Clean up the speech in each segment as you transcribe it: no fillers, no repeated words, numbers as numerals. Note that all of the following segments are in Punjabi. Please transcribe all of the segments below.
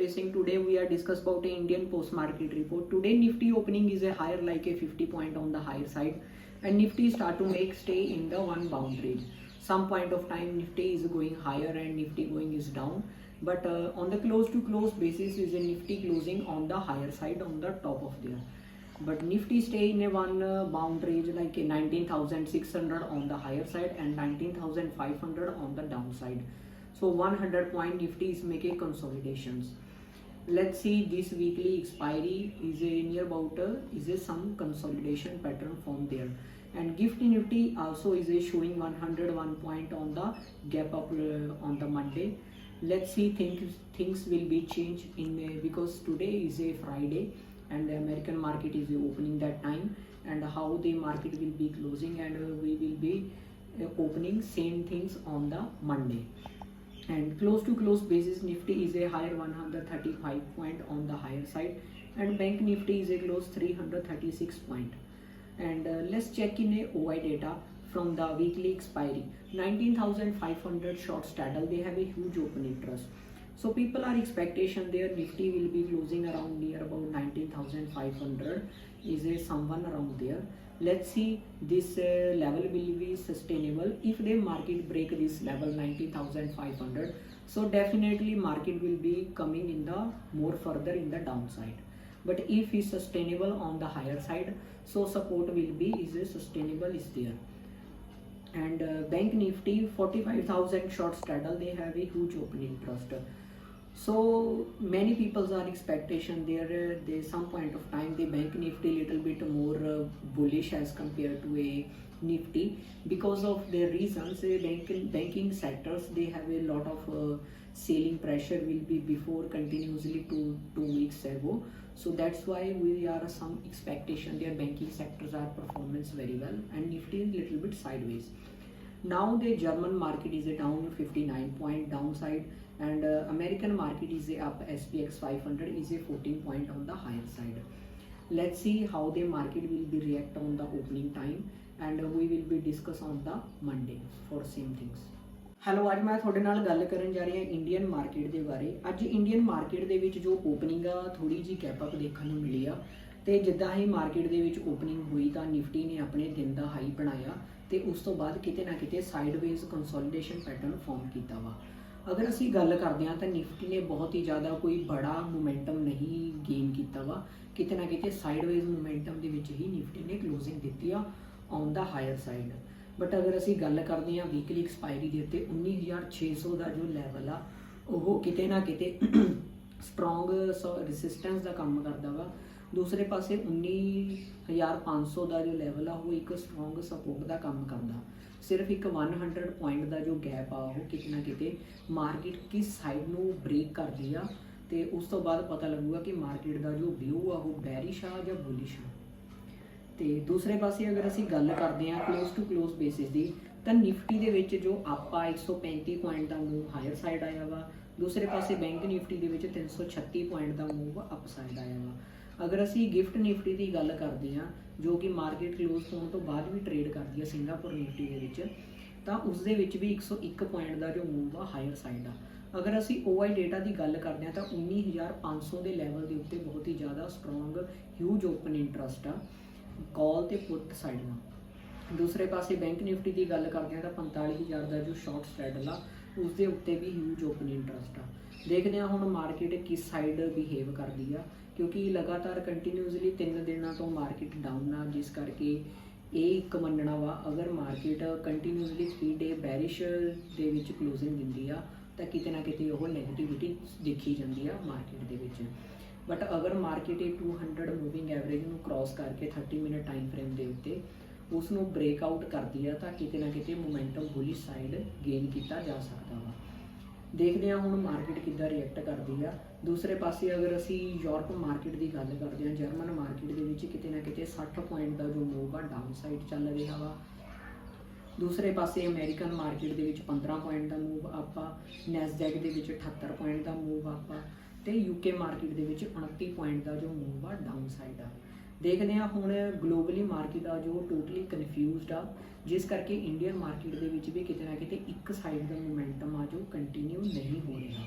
Expressing. Today we are discuss about a Indian post market report. Today Nifty opening is a higher like a 50 point on the higher side, and Nifty start to make stay in the one bound range. Some point of time Nifty is going higher and Nifty going is down, but on the close to close basis is a Nifty closing on the higher side on the top of there. But Nifty stay in a one bound range like a 19,600 on the higher side and 19,500 on the downside. So 100 point Nifty is making consolidations. Let's see, this weekly expiry is a near about is a some consolidation pattern from there, and Gift Nifty also is a showing 101 point on the gap up on the Monday. Let's see, things will be changed in because today is a Friday and the American market is opening that time, and how the market will be closing, and we will be opening same things on the Monday. And close to close basis Nifty is a higher 135 point on the higher side, and Bank Nifty is a close 336 point. And let's check in a OI data from the weekly expiry. 19,500 short straddle, they have a huge open interest. So people are expectation there Nifty will be closing around near about 19,500 is a someone around there. Let's see, this level will be sustainable if the market break this level 19,500. So definitely market will be coming in the more further in the downside. But if is sustainable on the higher side, so support will be is a sustainable is there. And Bank Nifty 45,000 short straddle, they have a huge open interest. So many people are expectation there. There some point of time the Bank Nifty little bit more bullish as compared to a Nifty because of their reasons. Banking sectors, they have a lot of selling pressure will be before continuously two weeks ago. So that's why we are some expectation their banking sectors are performance very well, and Nifty is little bit sideways. Now the German market is a down 59 point downside, and American market is a up. SPX 500 is a 14 point on the higher side. Let's see how the market will be react on the opening time, and we will be discuss on the Monday for same things. Hello, ਅੱਜ ਮੈਂ ਤੁਹਾਡੇ ਨਾਲ ਗੱਲ ਕਰਨ ਜਾ ਰਹੀ ਹਾਂ ਇੰਡੀਅਨ ਮਾਰਕੀਟ ਦੇ ਬਾਰੇ। ਅੱਜ ਇੰਡੀਅਨ ਮਾਰਕੀਟ ਦੇ ਵਿੱਚ ਜੋ ਓਪਨਿੰਗ ਆ ਥੋੜੀ ਜੀ ਗੈਪ ਅਪ ਦੇਖਣ ਨੂੰ ਮਿਲੀ ਆ, ਤੇ ਜਿੱਦਾਂ ਹੀ ਮਾਰਕੀਟ ਦੇ ਵਿੱਚ ਓਪਨਿੰਗ ਹੋਈ ਤਾਂ ਨਿਫਟੀ ਨੇ ਆਪਣੇ ਦਿਨ ਦਾ ਹਾਈ ਬਣਾਇਆ, ਤੇ ਉਸ ਤੋਂ ਬਾਅਦ ਕਿਤੇ ਨਾ ਕਿਤੇ ਸਾਈਡਵੇਜ਼ ਕੰਸੋਲੀਡੇਸ਼ਨ ਪੈਟਰਨ ਫਾਰਮ ਕੀਤਾ ਵਾ। ਅਗਰ ਅਸੀਂ ਗੱਲ ਕਰਦੇ ਹਾਂ ਤਾਂ ਨਿਫਟੀ ਨੇ ਬਹੁਤ ਹੀ ਜ਼ਿਆਦਾ ਕੋਈ ਬੜਾ ਮੋਮੈਂਟਮ ਨਹੀਂ ਗੇਨ ਕੀਤਾ ਵਾ, ਕਿਤੇ ਨਾ ਕਿਤੇ ਸਾਈਡਵੇਜ਼ ਮੋਮੈਂਟਮ ਦੇ ਵਿੱਚ ਹੀ ਨਿਫਟੀ ਨੇ ਕਲੋਜ਼ਿੰਗ ਦਿੱਤੀ ਆ on the higher side. But ਅਗਰ ਅਸੀਂ ਗੱਲ ਕਰਦੇ ਹਾਂ ਵੀਕਲੀ ਐਕਸਪਾਇਰੀ ਦੇ ਉੱਤੇ 19,600 ਦਾ ਜੋ ਲੈਵਲ ਆ ਉਹ ਕਿਤੇ ਨਾ ਕਿਤੇ ਸਟਰੋਂਗ ਰੈਸਿਸਟੈਂਸ ਦਾ ਕੰਮ ਕਰਦਾ ਵਾ। ਦੂਸਰੇ ਪਾਸੇ 19,500 ਦਾ ਜੋ ਲੈਵਲ ਆ ਉਹ ਇੱਕ ਸਟਰੋਂਗ ਸਪੋਰਟ ਦਾ ਕੰਮ ਕਰਦਾ। ਸਿਰਫ ਇੱਕ 100 ਪੁਆਇੰਟ ਦਾ ਜੋ ਗੈਪ ਆ ਉਹ ਕਿਤੇ ਨਾ ਕਿਤੇ ਮਾਰਕੀਟ ਕਿਸ ਸਾਈਡ ਨੂੰ ਬ੍ਰੇਕ ਕਰਦੀ ਆ, ਤੇ ਉਸ ਤੋਂ ਬਾਅਦ ਪਤਾ ਲੱਗੂਗਾ ਕਿ ਮਾਰਕੀਟ ਦਾ ਜੋ ਵਿਊ ਆ ਉਹ ਬੈਰਿਸ਼ ਆ ਜਾਂ ਬੁਲਿਸ਼ ਆ। ਤੇ ਦੂਸਰੇ ਪਾਸੇ ਅਗਰ ਅਸੀਂ ਗੱਲ ਕਰਦੇ ਹਾਂ ਕਲੋਜ਼ ਟੂ ਕਲੋਜ਼ ਬੇਸਿਸ ਦੀ, ਤਾਂ ਨਿਫਟੀ ਦੇ ਵਿੱਚ ਜੋ ਆਪਾਂ 135 ਪੁਆਇੰਟ ਦਾ ਮੂਵ ਹਾਇਰ ਸਾਈਡ ਆਇਆ ਵਾ। ਦੂਸਰੇ ਪਾਸੇ ਬੈਂਕ ਨਿਫਟੀ ਦੇ ਵਿੱਚ 336 ਪੁਆਇੰਟ ਦਾ ਮੂਵ ਅਪ ਸਾਈਡ ਆਇਆ ਵਾ। ਅਗਰ ਅਸੀਂ ਗਿਫਟ ਨਿਫਟੀ ਦੀ ਗੱਲ ਕਰਦੇ ਹਾਂ ਜੋ ਕਿ ਮਾਰਕੀਟ ਕਲੋਜ਼ ਹੋਣ ਤੋਂ ਬਾਅਦ ਵੀ ਟ੍ਰੇਡ ਕਰਦੀ ਆ ਸਿੰਗਾਪੁਰ ਨਿਫਟੀ ਦੇ ਵਿੱਚ, ਤਾਂ ਉਸ ਦੇ ਵਿੱਚ ਵੀ 101 ਪੁਆਇੰਟ ਦਾ ਜੋ ਮੂਵ ਆ ਹਾਇਰ ਸਾਈਡ ਆ। ਅਗਰ ਅਸੀਂ OI ਡੇਟਾ ਦੀ ਗੱਲ ਕਰਦੇ ਹਾਂ ਤਾਂ 19,500 ਦੇ ਲੈਵਲ ਦੇ ਉੱਤੇ ਬਹੁਤ ਹੀ ਜ਼ਿਆਦਾ ਸਟਰੋਂਗ ਹਿਊਜ ਓਪਨ ਇੰਟਰਸਟ ਆ ਕਾਲ ਤੇ ਪੁੱਟ ਸਾਈਡ ਨਾਲ। ਦੂਸਰੇ ਪਾਸੇ ਬੈਂਕ ਨਿਫਟੀ ਦੀ ਗੱਲ ਕਰਦੇ ਹਾਂ ਤਾਂ 45,000 ਦਾ ਜੋ ਸ਼ਾਰਟ ਸਟ੍ਰੈਡਲ ਆ ਉਸ ਦੇ ਉੱਤੇ ਵੀ ਹਿਊਜ ਓਪਨ ਇੰਟਰਸਟ ਆ। ਦੇਖਦੇ ਹਾਂ ਹੁਣ ਮਾਰਕੀਟ ਕਿਸ ਸਾਈਡ ਬਿਹੇਵ ਕਰਦੀ ਆ, ਕਿਉਂਕਿ ਲਗਾਤਾਰ ਕੰਟੀਨਿਊਸਲੀ 3 ਦਿਨਾਂ ਤੋਂ ਮਾਰਕੀਟ ਡਾਊਨ ਆ, ਜਿਸ ਕਰਕੇ ਇਹ ਇੱਕ ਮੰਨਣਾ ਵਾ ਅਗਰ ਮਾਰਕੀਟ ਕੰਟੀਨਿਊਸਲੀ 3 ਡੇ ਬੈਰਿਸ਼ ਦੇ ਵਿੱਚ ਕਲੋਜ਼ਿੰਗ ਦਿੰਦੀ ਆ ਤਾਂ ਕਿਤੇ ਨਾ ਕਿਤੇ ਉਹ ਨੈਗੇਟਿਵਿਟੀ ਦੇਖੀ ਜਾਂਦੀ ਆ ਮਾਰਕੀਟ ਦੇ ਵਿੱਚ। ਬਟ ਅਗਰ ਮਾਰਕੀਟ ਇਹ 200 ਮੂਵਿੰਗ ਐਵਰੇਜ ਨੂੰ ਕ੍ਰੋਸ ਕਰਕੇ 30 ਮਿੰਟ ਟਾਈਮ ਫਰੇਮ ਦੇ ਉੱਤੇ ਉਸ ਨੂੰ ਬ੍ਰੇਕਆਊਟ ਕਰਦੀ ਆ ਤਾਂ ਕਿਤੇ ਨਾ ਕਿਤੇ ਮੋਮੈਂਟਮ ਬੁਲਿਸ਼ ਸਾਈਡ ਗੇਨ ਕੀਤਾ ਜਾ ਸਕਦਾ ਵਾ। ਦੇਖਦੇ ਹਾਂ ਹੁਣ ਮਾਰਕੀਟ ਕਿੱਦਾਂ ਰਿਐਕਟ ਕਰਦੀ ਆ। ਦੂਸਰੇ ਪਾਸੇ ਅਗਰ ਅਸੀਂ ਯੂਰਪ ਮਾਰਕੀਟ ਦੀ ਗੱਲ ਕਰਦੇ ਹਾਂ, ਜਰਮਨ ਮਾਰਕੀਟ ਦੇ ਵਿੱਚ ਕਿਤੇ ਨਾ ਕਿਤੇ 60 ਪੁਆਇੰਟ ਦਾ ਜੋ ਮੂਵ ਆ ਡਾਊਨ ਸਾਈਡ ਚੱਲ ਰਿਹਾ ਵਾ। ਦੂਸਰੇ ਪਾਸੇ ਅਮਰੀਕਨ ਮਾਰਕੀਟ ਦੇ ਵਿੱਚ 15 ਪੁਆਇੰਟ ਦਾ ਮੂਵ ਆਪਾਂ, ਨੈਸਡੈਕ ਦੇ ਵਿੱਚ 78 ਪੁਆਇੰਟ ਦਾ ਮੂਵ ਆਪਾਂ, ਤੇ UK ਮਾਰਕੀਟ ਦੇ ਵਿੱਚ 29 ਪੁਆਇੰਟ ਦਾ ਜੋ ਮੂਵ ਆ ਡਾਊਨ ਸਾਈਡ ਆ। ਦੇਖਦੇ ਹਾਂ ਹੁਣ ਗਲੋਬਲੀ ਮਾਰਕੀਟ ਆ ਜੋ ਟੋਟਲੀ ਕਨਫਿਊਜ਼ਡ ਆ, ਜਿਸ ਕਰਕੇ ਇੰਡੀਅਨ ਮਾਰਕੀਟ ਦੇ ਵਿੱਚ ਵੀ ਕਿਤੇ ਨਾ ਕਿਤੇ ਇੱਕ ਸਾਈਡ ਦਾ ਮੋਮੈਂਟਮ ਆ ਜੋ ਕੰਟੀਨਿਊ ਨਹੀਂ ਹੋ ਰਿਹਾ।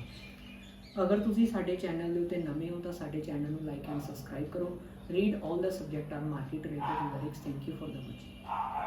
ਅਗਰ ਤੁਸੀਂ ਸਾਡੇ ਚੈਨਲ ਦੇ ਉੱਤੇ ਨਵੇਂ ਹੋ ਤਾਂ ਸਾਡੇ ਚੈਨਲ ਨੂੰ ਲਾਈਕ ਐਂਡ ਸਬਸਕ੍ਰਾਈਬ ਕਰੋ। Read all the subject are market related lyrics. Thank you for the watching.